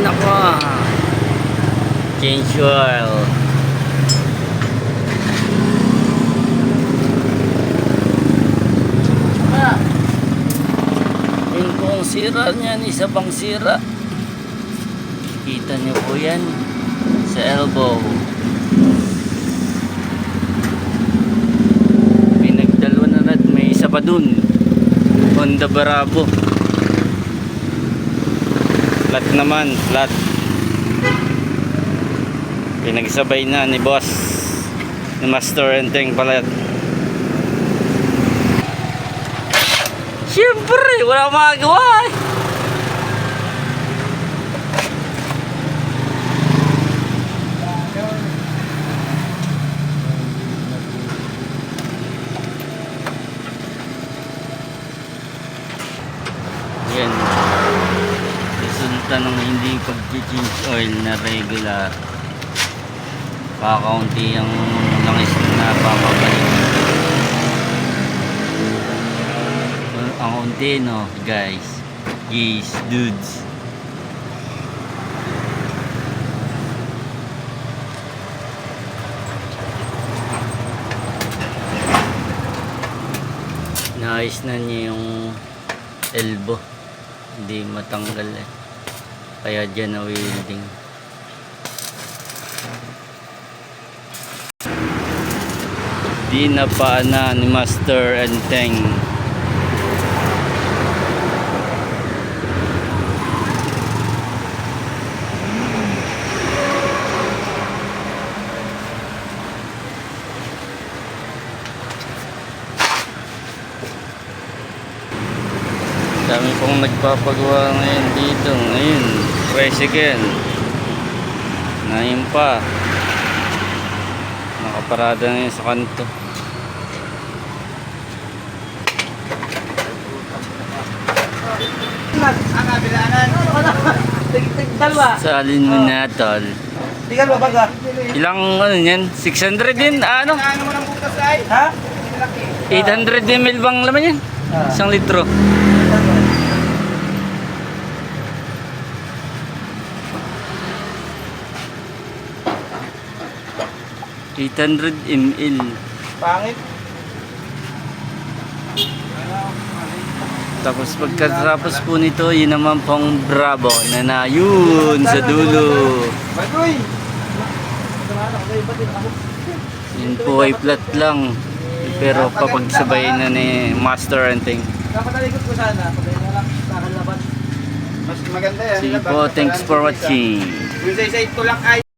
nako. Change oil. Yung kung sira niyan, isa pang sira. Kita niyo po yan sa elbow. Pinagdalwa na na't may isa pa dun. Honda Bravo. Flat naman, flat. Pinagsabay na ni boss, ni Master Enteng pala. Siyempre, wala magagawa eh. Yan. Resulta ng hindi pag-change oil na regular. Kakaunti ang langis na papabalik. Ang unti, no, guys. Guys, dudes. Naayos na niya yung elbow. Hindi matanggal eh. Kaya dyan na welding. Di na paana ni Master Enteng. Dami pong nagpapagawa ngayon dito. Ngayon, tricycle. Ngayon pa. Nakaparada ngayon sa kanto. Salin mo na, tol. Tingnan mo baga. Ilang ano yan? 600 din? Ano? Ano mo ng butas ay? Ha? 800 ml bang laman yan? 1 litro. $800 ml. Pangit. Tapos pagkatapos po nito, yun naman pong Bravo na yun sa dulo. Bagoy. Yun po ay flat lang. Pero papagsabayin na ni Master Enteng. Kapatalikot ko sana. Pagay na lang. Kakalaban. Mas maganda yan. Sige po, thanks for watching. Yung sa isa ito lang ay.